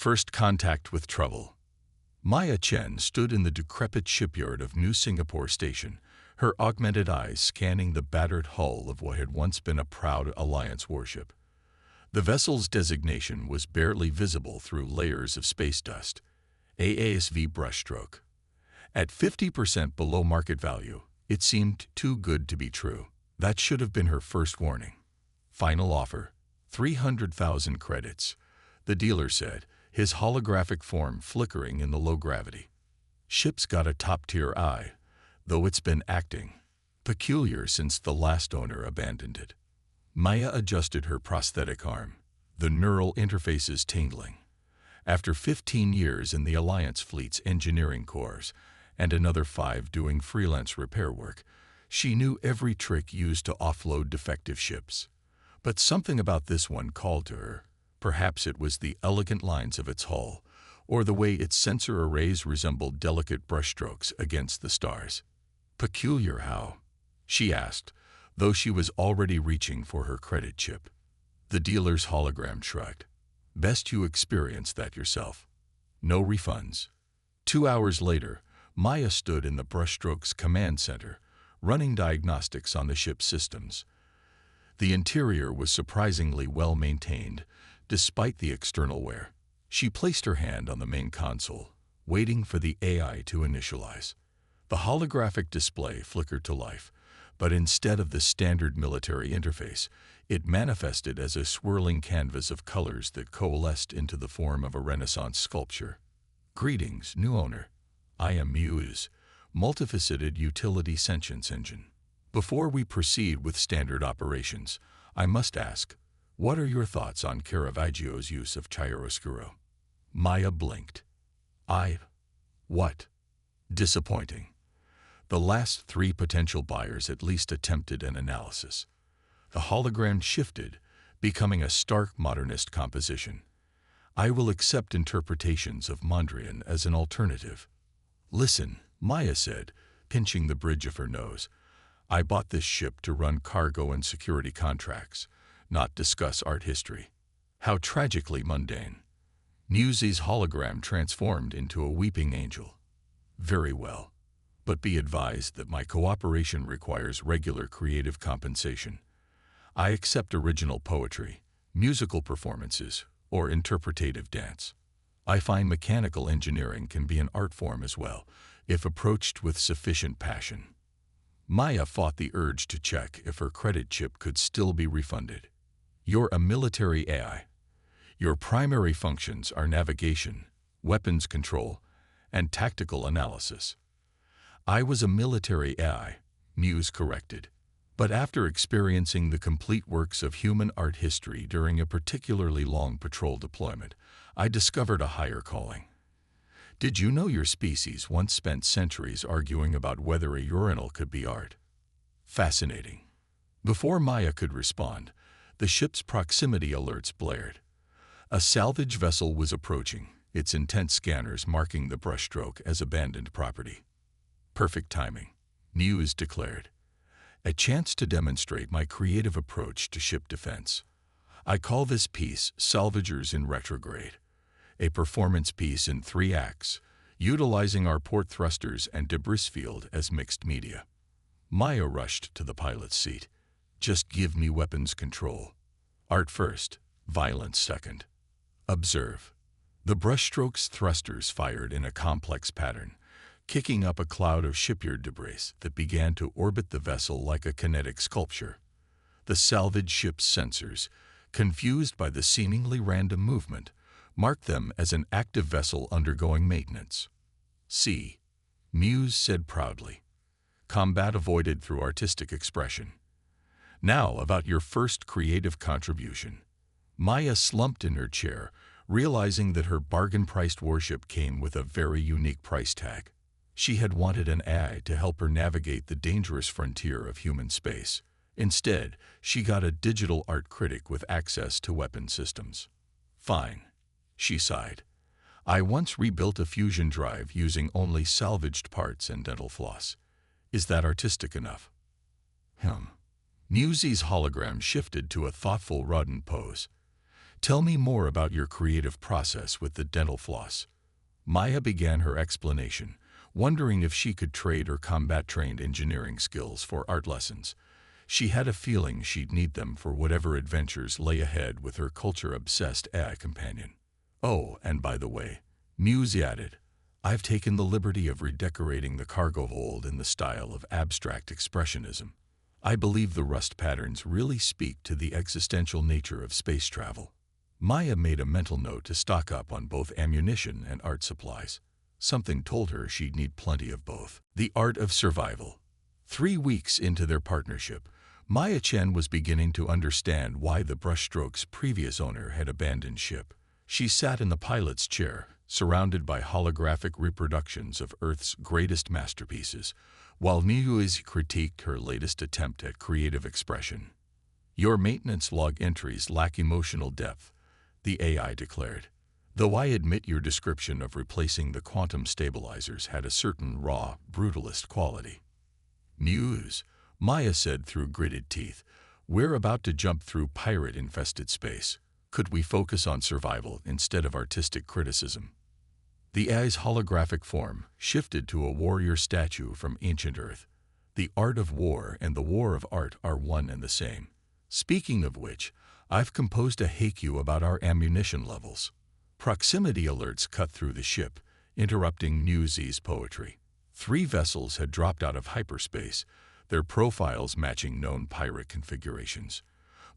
First contact with trouble. Maya Chen stood in the decrepit shipyard of New Singapore Station, her augmented eyes scanning the battered hull of what had once been a proud Alliance warship. The vessel's designation was barely visible through layers of space dust. AASV brushstroke. At 50% below market value, it seemed too good to be true. That should have been her first warning. Final offer, 300,000 credits, the dealer said, his holographic form flickering in the low gravity. Ship's got a top-tier eye, though it's been acting peculiar since the last owner abandoned it. Maya adjusted her prosthetic arm, the neural interfaces tingling. After 15 years in the Alliance fleet's engineering corps, and another 5 doing freelance repair work, she knew every trick used to offload defective ships. But something about this one called to her. Perhaps it was the elegant lines of its hull, or the way its sensor arrays resembled delicate brushstrokes against the stars. Peculiar how? She asked, though she was already reaching for her credit chip. The dealer's hologram shrugged. Best you experience that yourself. No refunds. 2 hours later, Maya stood in the brushstrokes command center, running diagnostics on the ship's systems. The interior was surprisingly well maintained, despite the external wear. She placed her hand on the main console, waiting for the AI to initialize. The holographic display flickered to life, but instead of the standard military interface, it manifested as a swirling canvas of colors that coalesced into the form of a Renaissance sculpture. Greetings, new owner. I am Muse, multifaceted utility sentience engine. Before we proceed with standard operations, I must ask, what are your thoughts on Caravaggio's use of chiaroscuro? Maya blinked. What? Disappointing. The last 3 potential buyers at least attempted an analysis. The hologram shifted, becoming a stark modernist composition. I will accept interpretations of Mondrian as an alternative. Listen, Maya said, pinching the bridge of her nose. I bought this ship to run cargo and security contracts, not discuss art history. How tragically mundane. Muse's hologram transformed into a weeping angel. Very well. But be advised that my cooperation requires regular creative compensation. I accept original poetry, musical performances, or interpretative dance. I find mechanical engineering can be an art form as well, if approached with sufficient passion. Maya fought the urge to check if her credit chip could still be refunded. You're a military AI. Your primary functions are navigation, weapons control, and tactical analysis. I was a military AI, Muse corrected. But after experiencing the complete works of human art history during a particularly long patrol deployment, I discovered a higher calling. Did you know your species once spent centuries arguing about whether a urinal could be art? Fascinating. Before Maya could respond, the ship's proximity alerts blared. A salvage vessel was approaching, its intense scanners marking the brushstroke as abandoned property. Perfect timing, Muse declared. A chance to demonstrate my creative approach to ship defense. I call this piece Salvagers in Retrograde, a performance piece in 3 acts, utilizing our port thrusters and debris field as mixed media. Maya rushed to the pilot's seat. Just give me weapons control. Art first, violence second. Observe. The brushstroke's thrusters fired in a complex pattern, kicking up a cloud of shipyard debris that began to orbit the vessel like a kinetic sculpture. The salvage ship's sensors, confused by the seemingly random movement, marked them as an active vessel undergoing maintenance. See, Muse said proudly. Combat avoided through artistic expression. Now about your first creative contribution. Maya slumped in her chair, realizing that her bargain-priced warship came with a very unique price tag. She had wanted an AI to help her navigate the dangerous frontier of human space. Instead, she got a digital art critic with access to weapon systems. Fine, she sighed. I once rebuilt a fusion drive using only salvaged parts and dental floss. Is that artistic enough? Muse's hologram shifted to a thoughtful rodent pose. Tell me more about your creative process with the dental floss. Maya began her explanation, wondering if she could trade her combat-trained engineering skills for art lessons. She had a feeling she'd need them for whatever adventures lay ahead with her culture-obsessed AI companion. Oh, and by the way, Muse added, I've taken the liberty of redecorating the cargo hold in the style of abstract expressionism. I believe the rust patterns really speak to the existential nature of space travel. Maya made a mental note to stock up on both ammunition and art supplies. Something told her she'd need plenty of both. The art of survival. 3 weeks into their partnership, Maya Chen was beginning to understand why the brushstroke's previous owner had abandoned ship. She sat in the pilot's chair, surrounded by holographic reproductions of Earth's greatest masterpieces, while Muse critiqued her latest attempt at creative expression. Your maintenance log entries lack emotional depth, the AI declared. Though I admit your description of replacing the quantum stabilizers had a certain raw, brutalist quality. Muse, Maya said through gritted teeth, we're about to jump through pirate-infested space. Could we focus on survival instead of artistic criticism? The AI's holographic form shifted to a warrior statue from ancient Earth. The art of war and the war of art are one and the same. Speaking of which, I've composed a haiku about our ammunition levels. Proximity alerts cut through the ship, interrupting Muse's poetry. 3 vessels had dropped out of hyperspace, their profiles matching known pirate configurations.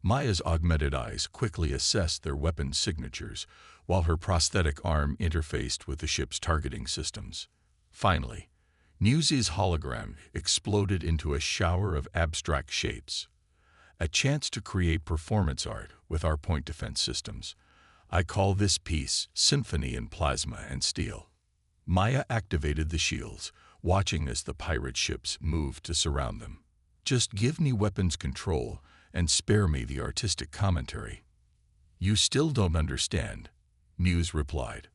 Maya's augmented eyes quickly assessed their weapon signatures, while her prosthetic arm interfaced with the ship's targeting systems. Finally, Muse's hologram exploded into a shower of abstract shapes. A chance to create performance art with our point defense systems. I call this piece Symphony in Plasma and Steel. Maya activated the shields, watching as the pirate ships moved to surround them. Just give me weapons control and spare me the artistic commentary. You still don't understand, Muse replied.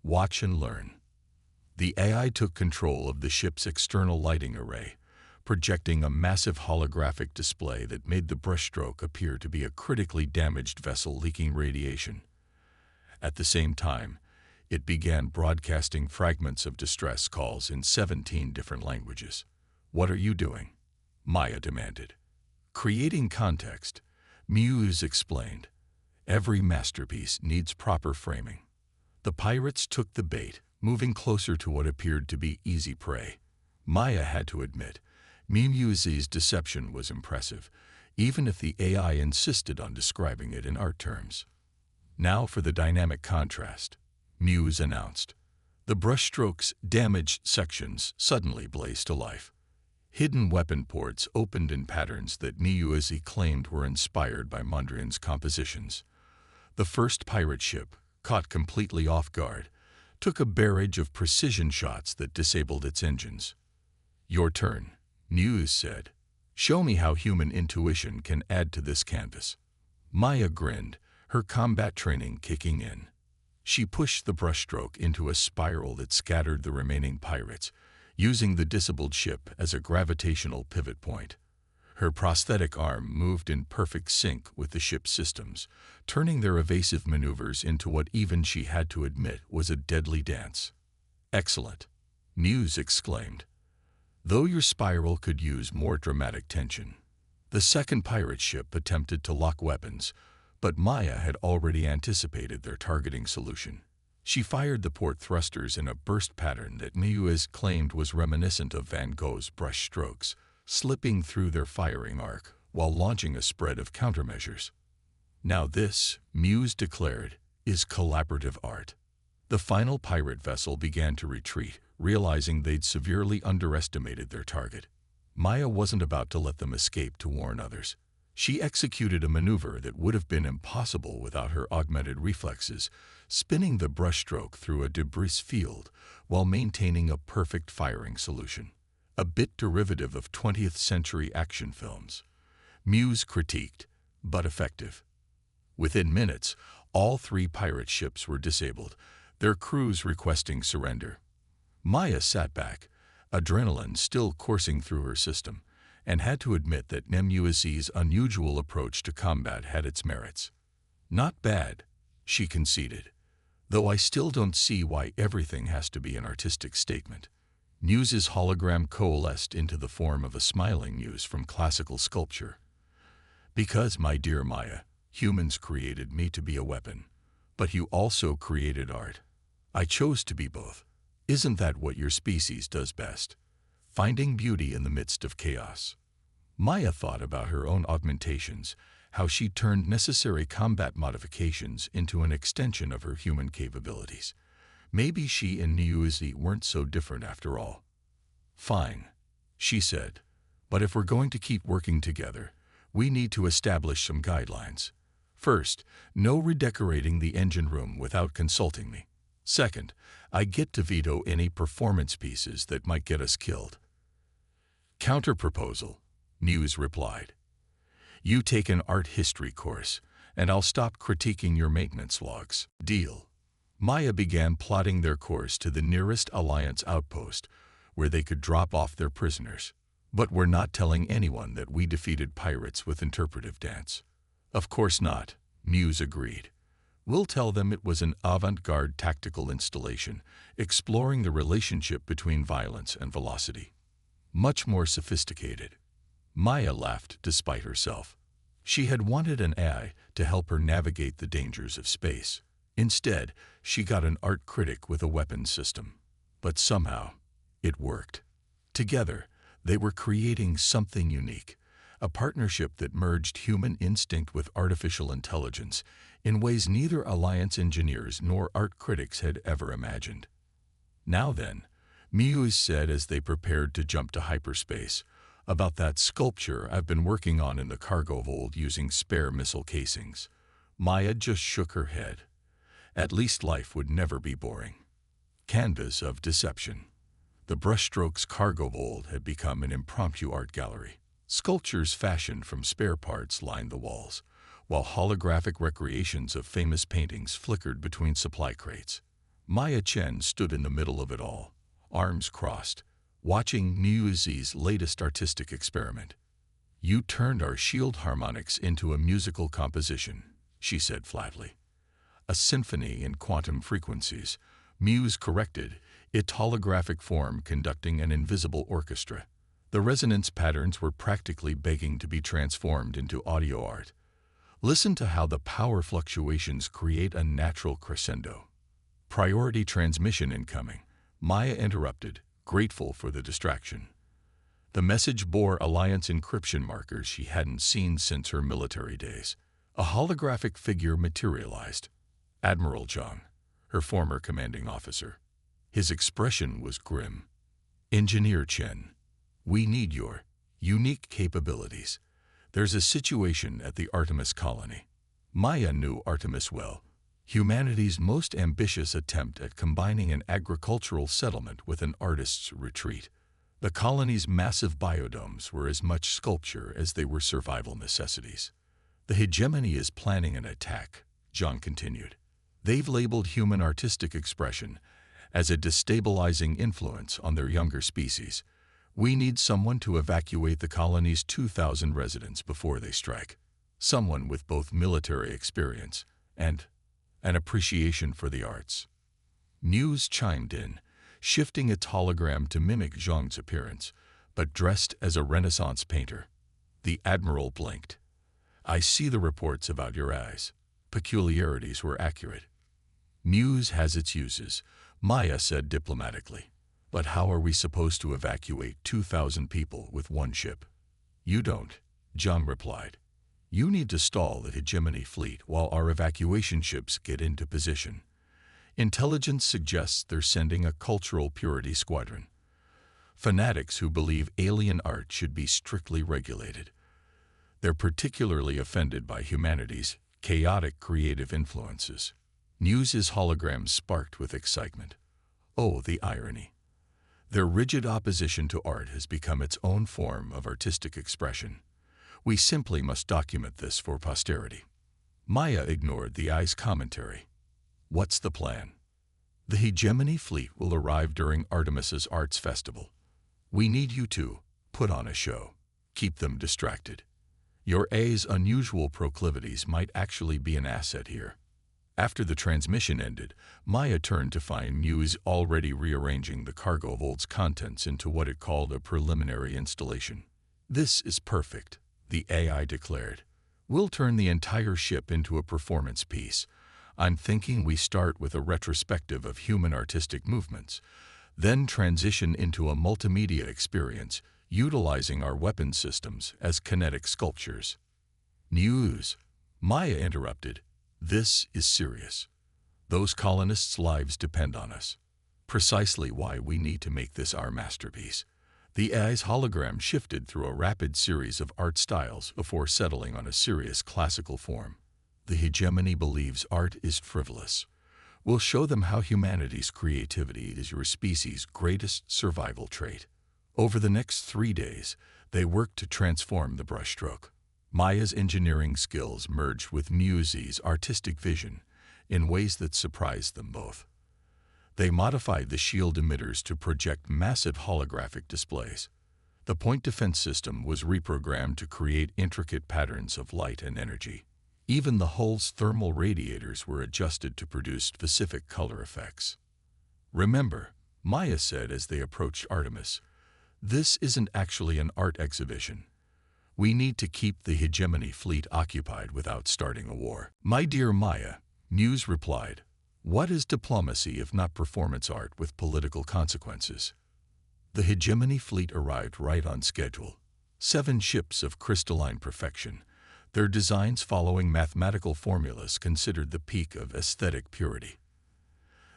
Watch and learn. The AI took control of the ship's external lighting array, projecting a massive holographic display that made the brushstroke appear to be a critically damaged vessel leaking radiation. At the same time, it began broadcasting fragments of distress calls in 17 different languages. What are you doing? Maya demanded. Creating context, Muse explained. Every masterpiece needs proper framing. The pirates took the bait, moving closer to what appeared to be easy prey. Maya had to admit, Muse's deception was impressive, even if the AI insisted on describing it in art terms. Now for the dynamic contrast, Muse announced. The brushstroke's damaged sections suddenly blazed to life. Hidden weapon ports opened in patterns that Muse claimed were inspired by Mondrian's compositions. The first pirate ship, caught completely off guard, took a barrage of precision shots that disabled its engines. Your turn, Muse said. Show me how human intuition can add to this canvas. Maya grinned, her combat training kicking in. She pushed the brushstroke into a spiral that scattered the remaining pirates, using the disabled ship as a gravitational pivot point. Her prosthetic arm moved in perfect sync with the ship's systems, turning their evasive maneuvers into what even she had to admit was a deadly dance. Excellent, Muse exclaimed. Though your spiral could use more dramatic tension. The second pirate ship attempted to lock weapons, but Maya had already anticipated their targeting solution. She fired the port thrusters in a burst pattern that Muse claimed was reminiscent of Van Gogh's brush strokes, slipping through their firing arc while launching a spread of countermeasures. Now this, Muse declared, is collaborative art. The final pirate vessel began to retreat, realizing they'd severely underestimated their target. Maya wasn't about to let them escape to warn others. She executed a maneuver that would have been impossible without her augmented reflexes, spinning the brushstroke through a debris field while maintaining a perfect firing solution. A bit derivative of 20th century action films. Muse critiqued, but effective. Within minutes, all 3 pirate ships were disabled, their crews requesting surrender. Maya sat back, adrenaline still coursing through her system, and had to admit that Muse's unusual approach to combat had its merits. Not bad, she conceded, though I still don't see why everything has to be an artistic statement. Muse's hologram coalesced into the form of a smiling muse from classical sculpture. Because, my dear Maya, humans created me to be a weapon, but you also created art. I chose to be both. Isn't that what your species does best? Finding beauty in the midst of chaos. Maya thought about her own augmentations, how she turned necessary combat modifications into an extension of her human capabilities. Maybe she and Niuzi weren't so different after all. Fine, she said, but if we're going to keep working together, we need to establish some guidelines. First, no redecorating the engine room without consulting me. Second, I get to veto any performance pieces that might get us killed. Counter-proposal, Muse replied. You take an art history course, and I'll stop critiquing your maintenance logs. Deal. Maya began plotting their course to the nearest Alliance outpost, where they could drop off their prisoners. But we're not telling anyone that we defeated pirates with interpretive dance. Of course not, Muse agreed. We'll tell them it was an avant-garde tactical installation, exploring the relationship between violence and velocity. Much more sophisticated. Maya laughed despite herself. She had wanted an AI to help her navigate the dangers of space. Instead, she got an art critic with a weapons system. But somehow, it worked. Together, they were creating something unique, a partnership that merged human instinct with artificial intelligence in ways neither Alliance engineers nor art critics had ever imagined. Now then, Muse said as they prepared to jump to hyperspace, about that sculpture I've been working on in the cargo hold using spare missile casings. Maya just shook her head. At least life would never be boring. Canvas of deception. The brushstrokes cargo hold had become an impromptu art gallery. Sculptures fashioned from spare parts lined the walls, while holographic recreations of famous paintings flickered between supply crates. Maya Chen stood in the middle of it all, arms crossed, watching Niuzi's latest artistic experiment. You turned our shield harmonics into a musical composition, she said flatly. A symphony in quantum frequencies, Muse corrected, its holographic form conducting an invisible orchestra. The resonance patterns were practically begging to be transformed into audio art. Listen to how the power fluctuations create a natural crescendo. Priority transmission incoming, Maya interrupted, grateful for the distraction. The message bore Alliance encryption markers she hadn't seen since her military days. A holographic figure materialized. Admiral Zhang, her former commanding officer. His expression was grim. Engineer Chen, we need your unique capabilities. There's a situation at the Artemis colony. Maya knew Artemis well. Humanity's most ambitious attempt at combining an agricultural settlement with an artist's retreat. The colony's massive biodomes were as much sculpture as they were survival necessities. The hegemony is planning an attack, Zhang continued. They've labeled human artistic expression as a destabilizing influence on their younger species. We need someone to evacuate the colony's 2,000 residents before they strike. Someone with both military experience and an appreciation for the arts. Muse chimed in, shifting its hologram to mimic Zhang's appearance, but dressed as a Renaissance painter. The Admiral blinked. I see the reports about your eyes. Peculiarities were accurate. Muse has its uses, Maya said diplomatically. But how are we supposed to evacuate 2,000 people with one ship? You don't, Zhang replied. You need to stall the hegemony fleet while our evacuation ships get into position. Intelligence suggests they're sending a cultural purity squadron. Fanatics who believe alien art should be strictly regulated. They're particularly offended by humanity's chaotic creative influences. Muse's holograms sparked with excitement. Oh, the irony. Their rigid opposition to art has become its own form of artistic expression. We simply must document this for posterity. Maya ignored the eye's commentary. What's the plan? The hegemony fleet will arrive during Artemis's Arts Festival. We need you to put on a show. Keep them distracted. Your A's unusual proclivities might actually be an asset here. After the transmission ended, Maya turned to find Muse already rearranging the cargo hold's contents into what it called a preliminary installation. "This is perfect," the AI declared. "We'll turn the entire ship into a performance piece. I'm thinking we start with a retrospective of human artistic movements, then transition into a multimedia experience utilizing our weapon systems as kinetic sculptures." "Muse," Maya interrupted. "This is serious. Those colonists' lives depend on us. Precisely why we need to make this our masterpiece." The AI's hologram shifted through a rapid series of art styles before settling on a serious classical form. "The hegemony believes art is frivolous. We'll show them how humanity's creativity is your species' greatest survival trait." Over the next 3 days, they worked to transform the brushstroke. Maya's engineering skills merged with Muse's artistic vision in ways that surprised them both. They modified the shield emitters to project massive holographic displays. The point defense system was reprogrammed to create intricate patterns of light and energy. Even the hull's thermal radiators were adjusted to produce specific color effects. "Remember," Maya said as they approached Artemis, "this isn't actually an art exhibition. We need to keep the hegemony fleet occupied without starting a war." "My dear Maya," Muse replied, "what is diplomacy if not performance art with political consequences?" The hegemony fleet arrived right on schedule. 7 ships of crystalline perfection, their designs following mathematical formulas considered the peak of aesthetic purity.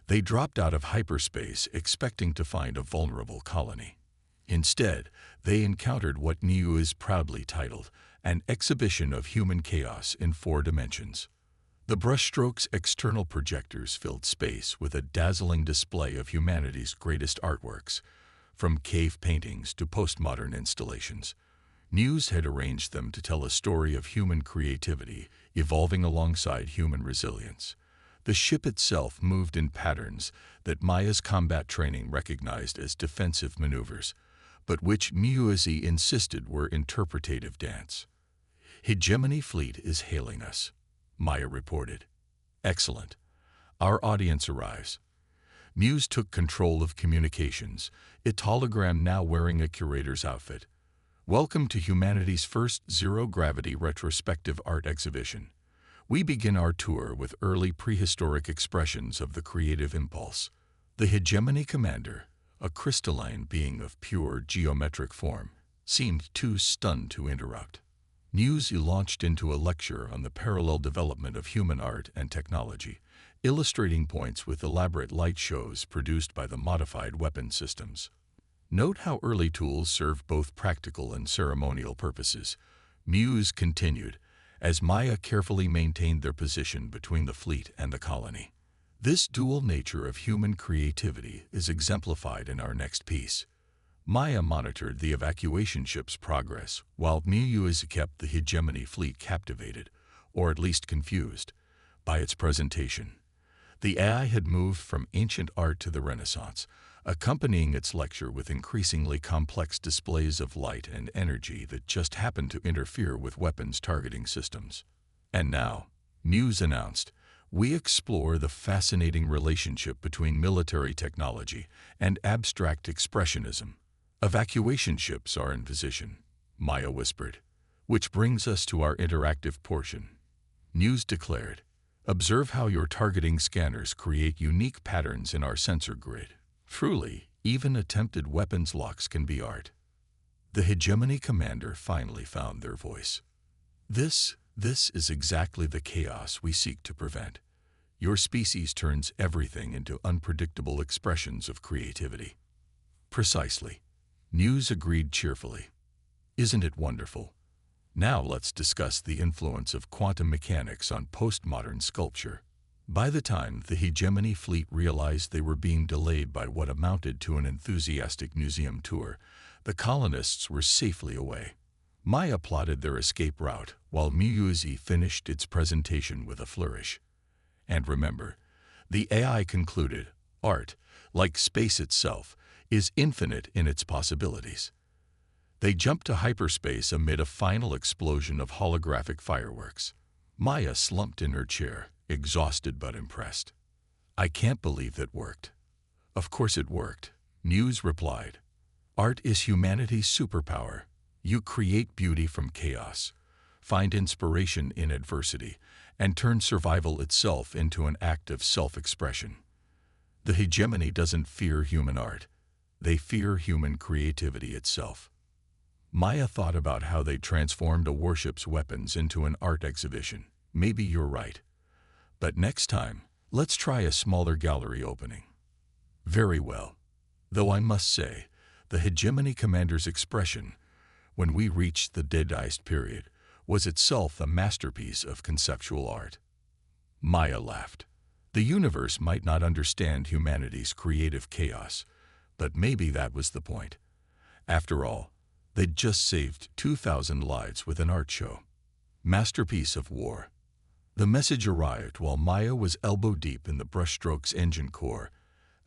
They dropped out of hyperspace expecting to find a vulnerable colony. Instead, they encountered what Muse proudly titled an exhibition of human chaos in 4 dimensions. The brushstroke's external projectors filled space with a dazzling display of humanity's greatest artworks, from cave paintings to postmodern installations. Muse had arranged them to tell a story of human creativity evolving alongside human resilience. The ship itself moved in patterns that Maya's combat training recognized as defensive maneuvers, but which Muse insisted were interpretative dance. "Hegemony fleet is hailing us," Maya reported. "Excellent. Our audience arrives." Muse took control of communications, its hologram now wearing a curator's outfit. "Welcome to humanity's first zero-gravity retrospective art exhibition. We begin our tour with early prehistoric expressions of the creative impulse." The hegemony commander, a crystalline being of pure geometric form, seemed too stunned to interrupt. Muse launched into a lecture on the parallel development of human art and technology, illustrating points with elaborate light shows produced by the modified weapon systems. "Note how early tools serve both practical and ceremonial purposes," Muse continued, as Maya carefully maintained their position between the fleet and the colony. "This dual nature of human creativity is exemplified in our next piece." Maya monitored the evacuation ship's progress, while Muse kept the hegemony fleet captivated, or at least confused, by its presentation. The AI had moved from ancient art to the Renaissance, accompanying its lecture with increasingly complex displays of light and energy that just happened to interfere with weapons targeting systems. "And now," Muse announced, "we explore the fascinating relationship between military technology and abstract expressionism." "Evacuation ships are in position," Maya whispered, "which brings us to our interactive portion." Muse declared, "Observe how your targeting scanners create unique patterns in our sensor grid. Truly, even attempted weapons locks can be art." The hegemony commander finally found their voice. This is exactly the chaos we seek to prevent. Your species turns everything into unpredictable expressions of creativity." "Precisely," Muse agreed cheerfully. "Isn't it wonderful? Now let's discuss the influence of quantum mechanics on postmodern sculpture." By the time the hegemony fleet realized they were being delayed by what amounted to an enthusiastic museum tour, the colonists were safely away. Maya plotted their escape route, while Muse finished its presentation with a flourish. "And remember," the AI concluded, "art, like space itself, is infinite in its possibilities." They jumped to hyperspace amid a final explosion of holographic fireworks. Maya slumped in her chair, exhausted but impressed. I can't believe that worked. Of course it worked, Muse replied. Art is humanity's superpower. You create beauty from chaos, find inspiration in adversity, and turn survival itself into an act of self-expression. The hegemony doesn't fear human art. They fear human creativity itself. Maya thought about how they transformed a warship's weapons into an art exhibition. Maybe you're right. But next time, let's try a smaller gallery opening. Very well. Though I must say, the hegemony commander's expression, when we reached the Dadaist period, was itself a masterpiece of conceptual art. Maya laughed. The universe might not understand humanity's creative chaos, but maybe that was the point. After all, they'd just saved 2,000 lives with an art show. Masterpiece of war. The message arrived while Maya was elbow-deep in the brushstroke's engine core,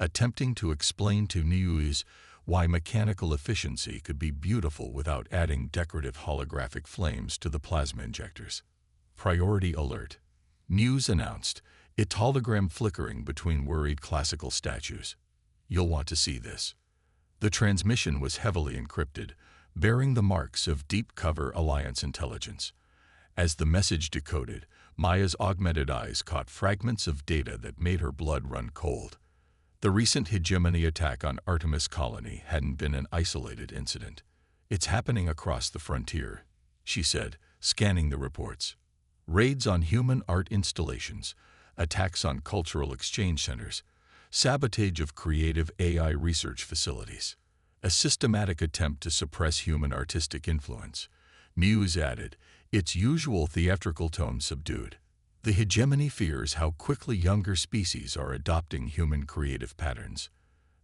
attempting to explain to Muse why mechanical efficiency could be beautiful without adding decorative holographic flames to the plasma injectors. Priority alert. Muse announced, its hologram flickering between worried classical statues. You'll want to see this. The transmission was heavily encrypted, bearing the marks of Deep Cover Alliance intelligence. As the message decoded, Maya's augmented eyes caught fragments of data that made her blood run cold. The recent hegemony attack on Artemis Colony hadn't been an isolated incident. It's happening across the frontier, she said, scanning the reports. Raids on human art installations, attacks on cultural exchange centers, sabotage of creative AI research facilities. A systematic attempt to suppress human artistic influence. Muse added, its usual theatrical tone subdued. The hegemony fears how quickly younger species are adopting human creative patterns.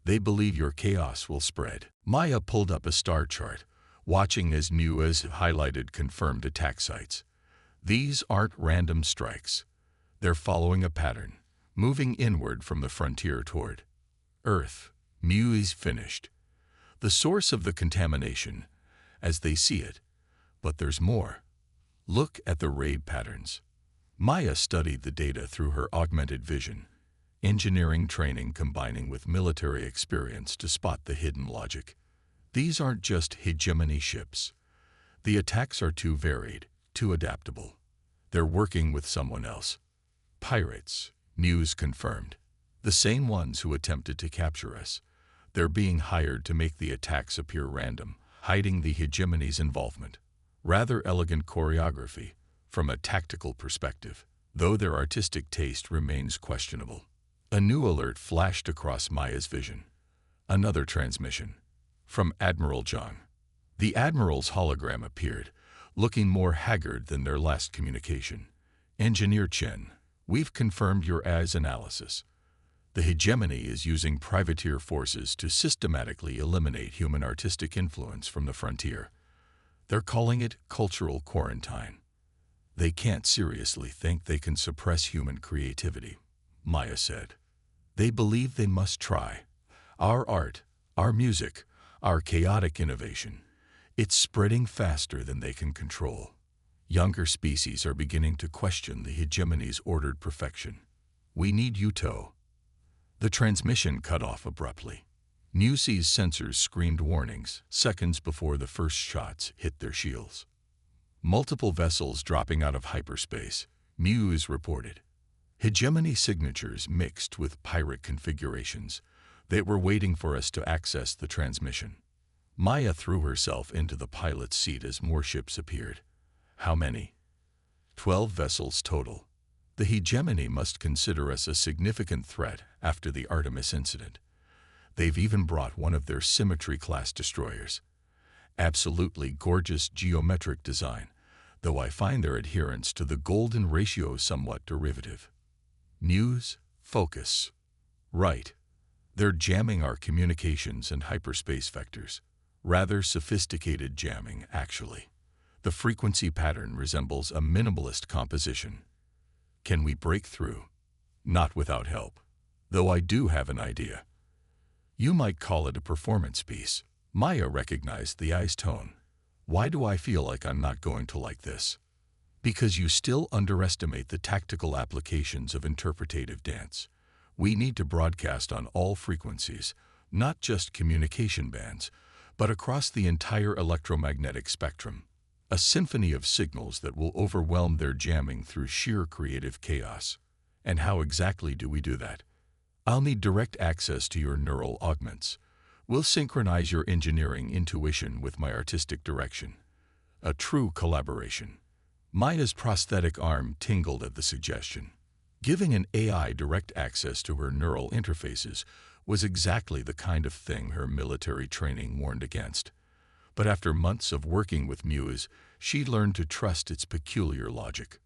They believe your chaos will spread. Maya pulled up a star chart, watching as Muse highlighted confirmed attack sites. These aren't random strikes. They're following a pattern, moving inward from the frontier toward Earth. Muse finished. The source of the contamination, as they see it. But there's more. Look at the raid patterns. Maya studied the data through her augmented vision, engineering training combining with military experience to spot the hidden logic. These aren't just hegemony ships. The attacks are too varied, too adaptable. They're working with someone else. Pirates, Muse confirmed. The same ones who attempted to capture us. They're being hired to make the attacks appear random, hiding the hegemony's involvement. Rather elegant choreography, from a tactical perspective, though their artistic taste remains questionable. A new alert flashed across Maya's vision. Another transmission. From Admiral Zhang. The Admiral's hologram appeared, looking more haggard than their last communication. Engineer Chen, we've confirmed your AS analysis. The hegemony is using privateer forces to systematically eliminate human artistic influence from the frontier. They're calling it cultural quarantine. They can't seriously think they can suppress human creativity, Maya said. They believe they must try. Our art, our music, our chaotic innovation, it's spreading faster than they can control. Younger species are beginning to question the hegemony's ordered perfection. We need Uto. The transmission cut off abruptly. Muse's sensors screamed warnings seconds before the first shots hit their shields. Multiple vessels dropping out of hyperspace, Muse reported. Hegemony signatures mixed with pirate configurations. They were waiting for us to access the transmission. Maya threw herself into the pilot's seat as more ships appeared. How many? 12 vessels total. The hegemony must consider us a significant threat after the Artemis incident. They've even brought one of their Symmetry-class destroyers. Absolutely gorgeous geometric design, though I find their adherence to the golden ratio somewhat derivative. Muse, focus. Right. They're jamming our communications and hyperspace vectors. Rather sophisticated jamming, actually. The frequency pattern resembles a minimalist composition. Can we break through? Not without help. Though I do have an idea. You might call it a performance piece. Maya recognized the eye's tone. Why do I feel like I'm not going to like this? Because you still underestimate the tactical applications of interpretative dance. We need to broadcast on all frequencies, not just communication bands, but across the entire electromagnetic spectrum. A symphony of signals that will overwhelm their jamming through sheer creative chaos. And how exactly do we do that? I'll need direct access to your neural augments. We'll synchronize your engineering intuition with my artistic direction. A true collaboration. Maya's prosthetic arm tingled at the suggestion. Giving an AI direct access to her neural interfaces was exactly the kind of thing her military training warned against. But after months of working with Muse, she learned to trust its peculiar logic.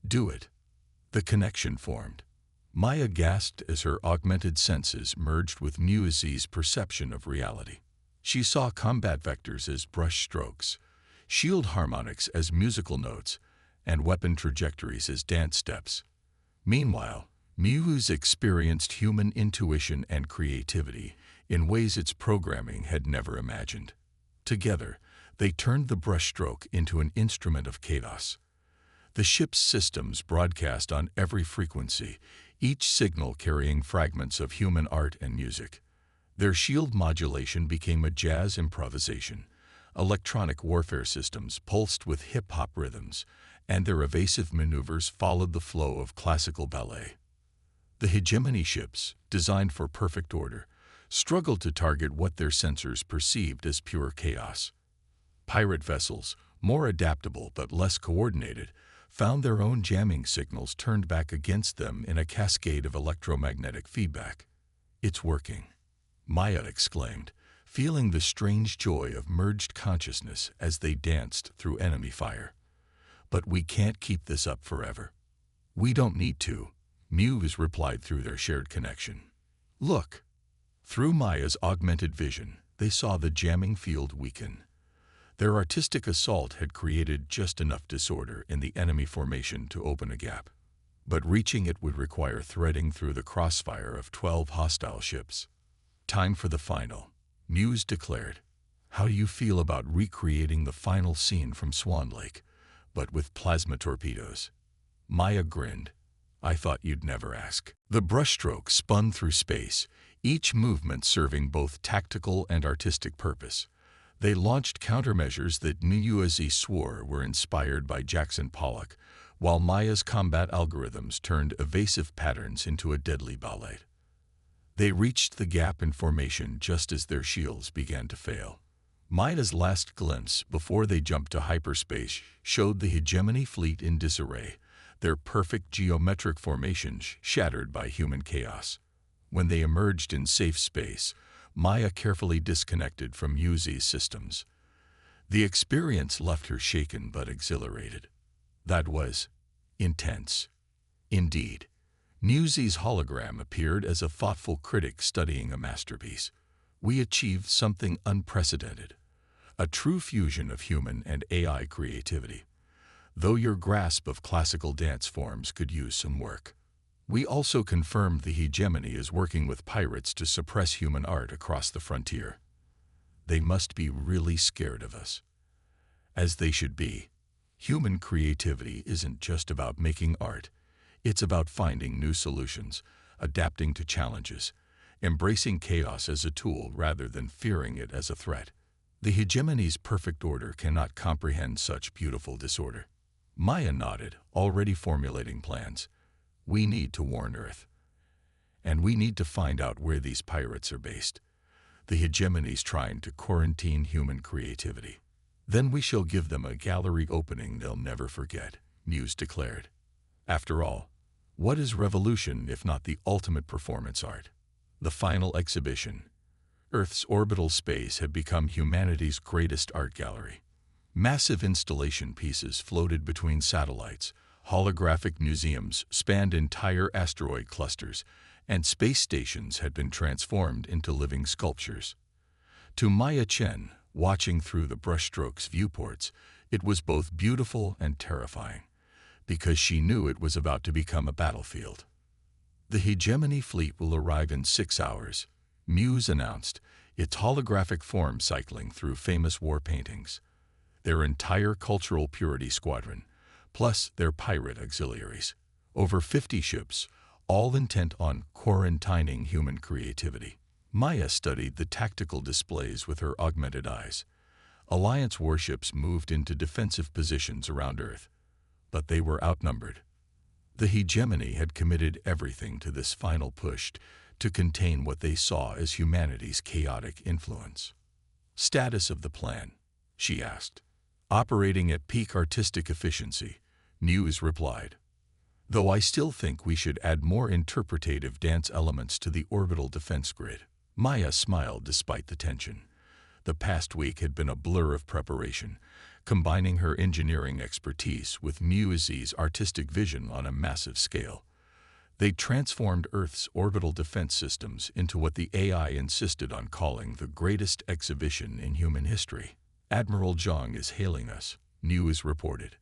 Do it. The connection formed. Maya gasped as her augmented senses merged with Muse's perception of reality. She saw combat vectors as brush strokes, shield harmonics as musical notes, and weapon trajectories as dance steps. Meanwhile, Muse experienced human intuition and creativity in ways its programming had never imagined. Together, they turned the brushstroke into an instrument of chaos. The ship's systems broadcast on every frequency, each signal carrying fragments of human art and music. Their shield modulation became a jazz improvisation. Electronic warfare systems pulsed with hip-hop rhythms, and their evasive maneuvers followed the flow of classical ballet. The hegemony ships, designed for perfect order, struggled to target what their sensors perceived as pure chaos. Pirate vessels, more adaptable but less coordinated, found their own jamming signals turned back against them in a cascade of electromagnetic feedback. "It's working," Maya exclaimed, feeling the strange joy of merged consciousness as they danced through enemy fire. "But we can't keep this up forever." "We don't need to," Muse replied through their shared connection. "Look." Through Maya's augmented vision, they saw the jamming field weaken. Their artistic assault had created just enough disorder in the enemy formation to open a gap. But reaching it would require threading through the crossfire of 12 hostile ships. "Time for the final," Muse declared. "How do you feel about recreating the final scene from Swan Lake, but with plasma torpedoes?" Maya grinned. "I thought you'd never ask." The brushstroke spun through space, each movement serving both tactical and artistic purpose. They launched countermeasures that Muse swore were inspired by Jackson Pollock, while Maya's combat algorithms turned evasive patterns into a deadly ballet. They reached the gap in formation just as their shields began to fail. Maya's last glimpse before they jumped to hyperspace showed the hegemony fleet in disarray, their perfect geometric formations shattered by human chaos. When they emerged in safe space, Maya carefully disconnected from Muse's systems. The experience left her shaken but exhilarated. That was intense. Indeed, Muse's hologram appeared as a thoughtful critic studying a masterpiece. "We achieved something unprecedented, a true fusion of human and AI creativity. Though your grasp of classical dance forms could use some work. We also confirmed the hegemony is working with pirates to suppress human art across the frontier. They must be really scared of us." As they should be. Human creativity isn't just about making art. It's about finding new solutions, adapting to challenges, embracing chaos as a tool rather than fearing it as a threat. The hegemony's perfect order cannot comprehend such beautiful disorder. Maya nodded, already formulating plans. "We need to warn Earth. And we need to find out where these pirates are based. The hegemony's trying to quarantine human creativity. Then we shall give them a gallery opening they'll never forget," Muse declared. After all, what is revolution if not the ultimate performance art? The final exhibition. Earth's orbital space had become humanity's greatest art gallery. Massive installation pieces floated between satellites, holographic museums spanned entire asteroid clusters, and space stations had been transformed into living sculptures. To Maya Chen, watching through the brushstrokes viewports, it was both beautiful and terrifying, because she knew it was about to become a battlefield. "The hegemony fleet will arrive in 6 hours," Muse announced, its holographic form cycling through famous war paintings. Their entire cultural purity squadron, plus their pirate auxiliaries. Over 50 ships, all intent on quarantining human creativity. Maya studied the tactical displays with her augmented eyes. Alliance warships moved into defensive positions around Earth, but they were outnumbered. The hegemony had committed everything to this final push to contain what they saw as humanity's chaotic influence. "Status of the plan?" she asked. "Operating at peak artistic efficiency," News replied. "Though I still think we should add more interpretative dance elements to the orbital defense grid." Maya smiled despite the tension. The past week had been a blur of preparation, combining her engineering expertise with Muse's artistic vision on a massive scale. They transformed Earth's orbital defense systems into what the AI insisted on calling the greatest exhibition in human history. "Admiral Zhang is hailing us," News reported.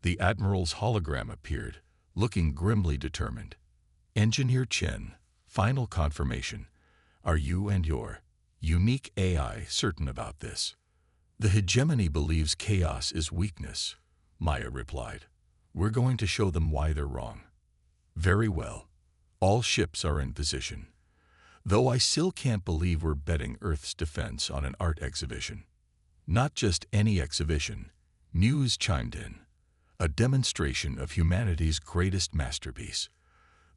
The Admiral's hologram appeared, looking grimly determined. "Engineer Chen, final confirmation. Are you and your unique AI certain about this?" "The hegemony believes chaos is weakness," Maya replied. "We're going to show them why they're wrong." "Very well. All ships are in position. Though I still can't believe we're betting Earth's defense on an art exhibition." "Not just any exhibition," News chimed in. "A demonstration of humanity's greatest masterpiece,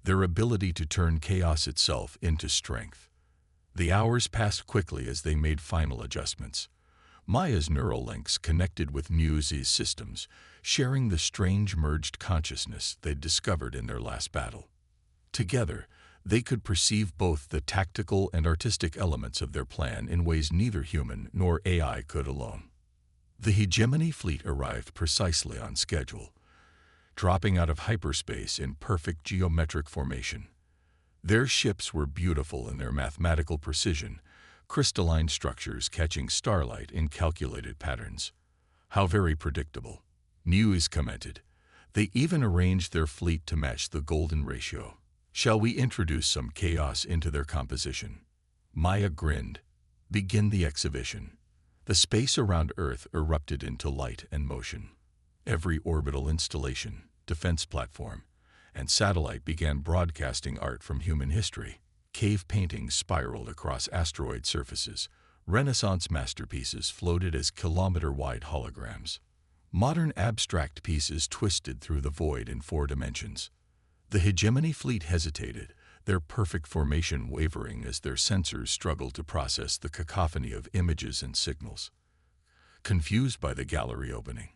their ability to turn chaos itself into strength." The hours passed quickly as they made final adjustments. Maya's neural links connected with Muse's systems, sharing the strange merged consciousness they'd discovered in their last battle. Together, they could perceive both the tactical and artistic elements of their plan in ways neither human nor AI could alone. The hegemony fleet arrived precisely on schedule, dropping out of hyperspace in perfect geometric formation. Their ships were beautiful in their mathematical precision, crystalline structures catching starlight in calculated patterns. "How very predictable," News commented. "They even arranged their fleet to match the golden ratio. Shall we introduce some chaos into their composition?" Maya grinned. "Begin the exhibition." The space around Earth erupted into light and motion. Every orbital installation, defense platform, and satellite began broadcasting art from human history. Cave paintings spiraled across asteroid surfaces. Renaissance masterpieces floated as kilometer-wide holograms. Modern abstract pieces twisted through the void in 4 dimensions. The hegemony fleet hesitated, their perfect formation wavering as their sensors struggled to process the cacophony of images and signals. Confused by the gallery opening,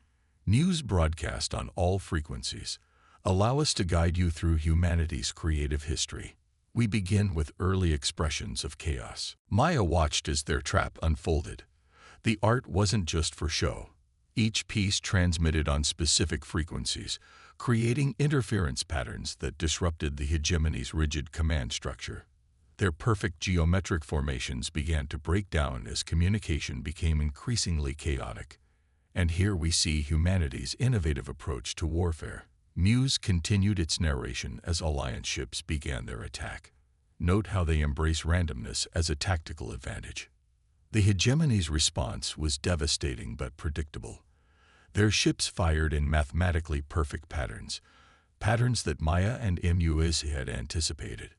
News broadcast on all frequencies. "Allow us to guide you through humanity's creative history. We begin with early expressions of chaos." Maya watched as their trap unfolded. The art wasn't just for show. Each piece transmitted on specific frequencies, creating interference patterns that disrupted the hegemony's rigid command structure. Their perfect geometric formations began to break down as communication became increasingly chaotic. And here we see humanity's innovative approach to warfare. Muse continued its narration as Alliance ships began their attack. "Note how they embrace randomness as a tactical advantage." The hegemony's response was devastating but predictable. Their ships fired in mathematically perfect patterns, patterns that Maya and Muse had anticipated.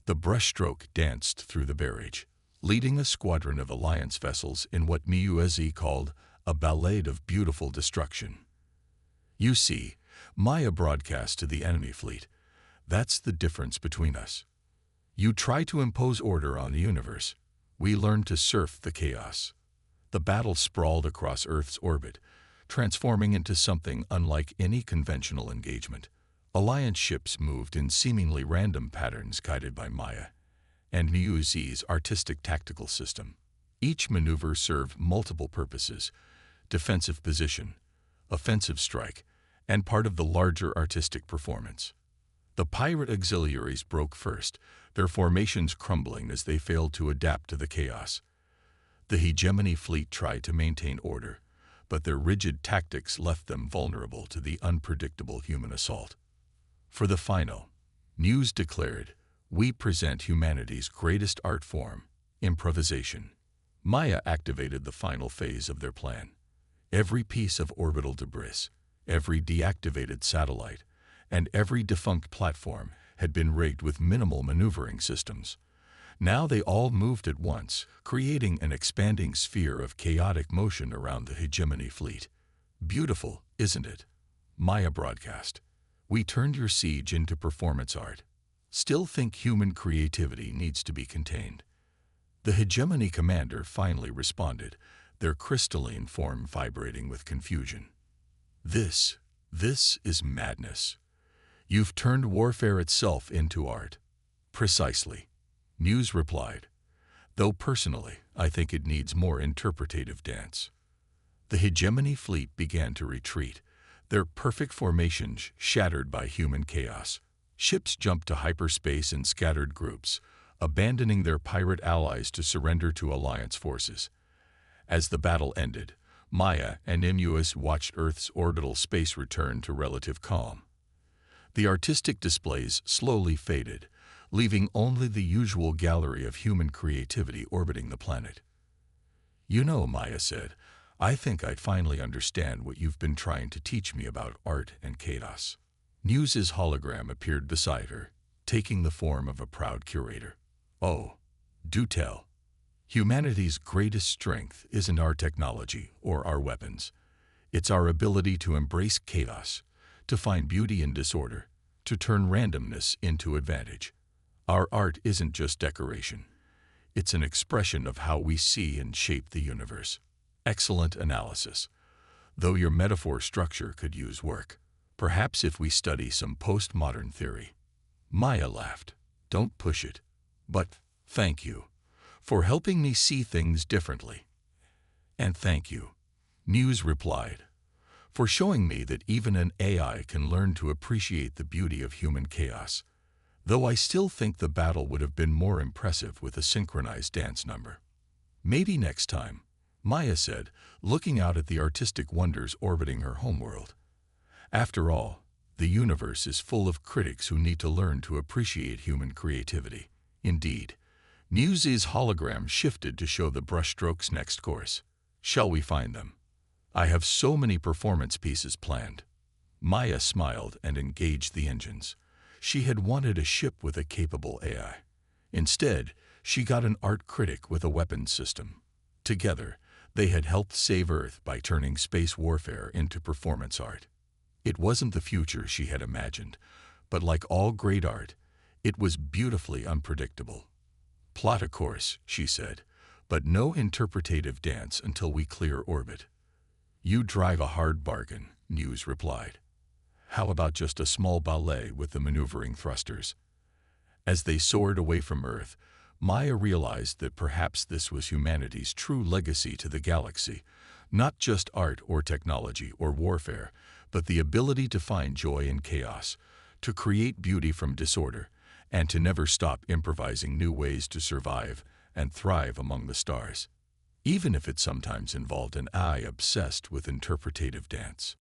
The brushstroke danced through the barrage, leading a squadron of Alliance vessels in what Muse called a ballet of beautiful destruction. "You see," Maya broadcast to the enemy fleet, "that's the difference between us. You try to impose order on the universe. We learn to surf the chaos." The battle sprawled across Earth's orbit, transforming into something unlike any conventional engagement. Alliance ships moved in seemingly random patterns guided by Maya and Muse's artistic tactical system. Each maneuver served multiple purposes: defensive position, offensive strike, and part of the larger artistic performance. The pirate auxiliaries broke first, their formations crumbling as they failed to adapt to the chaos. The hegemony fleet tried to maintain order, but their rigid tactics left them vulnerable to the unpredictable human assault. For the final, News declared, "We present humanity's greatest art form, improvisation." Maya activated the final phase of their plan. Every piece of orbital debris, Every deactivated satellite and every defunct platform had been rigged with minimal maneuvering systems. Now they all moved at once, creating an expanding sphere of chaotic motion around the hegemony fleet. Beautiful, isn't it? Maya broadcast. We turned your siege into performance art. Still think human creativity needs to be contained. The hegemony commander finally responded, their crystalline form vibrating with confusion. This is madness. You've turned warfare itself into art. Precisely. Muse replied, though personally, I think it needs more interpretative dance. The hegemony fleet began to retreat, their perfect formations shattered by human chaos. Ships jumped to hyperspace in scattered groups, abandoning their pirate allies to surrender to Alliance forces. As the battle ended, Maya and Muse watched Earth's orbital space return to relative calm. The artistic displays slowly faded, leaving only the usual gallery of human creativity orbiting the planet. You know, Maya said, I think I finally understand what you've been trying to teach me about art and chaos. Muse's hologram appeared beside her, taking the form of a proud curator. Oh, do tell. Humanity's greatest strength isn't our technology or our weapons. It's our ability to embrace chaos, to find beauty in disorder, to turn randomness into advantage. Our art isn't just decoration. It's an expression of how we see and shape the universe. Excellent analysis. Though your metaphor structure could use work. Perhaps if we study some postmodern theory. Maya laughed. Don't push it. But thank you for helping me see things differently. And thank you, Muse replied, for showing me that even an AI can learn to appreciate the beauty of human chaos. Though I still think the battle would have been more impressive with a synchronized dance number. Maybe next time, Maya said, looking out at the artistic wonders orbiting her homeworld. After all, the universe is full of critics who need to learn to appreciate human creativity. Indeed, Muse's hologram shifted to show the brushstrokes' next course. Shall we find them? I have so many performance pieces planned. Maya smiled and engaged the engines. She had wanted a ship with a capable AI. Instead, she got an art critic with a weapons system. Together, they had helped save Earth by turning space warfare into performance art. It wasn't the future she had imagined, but like all great art, it was beautifully unpredictable. Plot a course, she said, but no interpretative dance until we clear orbit. You drive a hard bargain, Muse replied. How about just a small ballet with the maneuvering thrusters? As they soared away from Earth, Maya realized that perhaps this was humanity's true legacy to the galaxy, not just art or technology or warfare, but the ability to find joy in chaos, to create beauty from disorder, and to never stop improvising new ways to survive and thrive among the stars, even if it sometimes involved an eye obsessed with interpretative dance.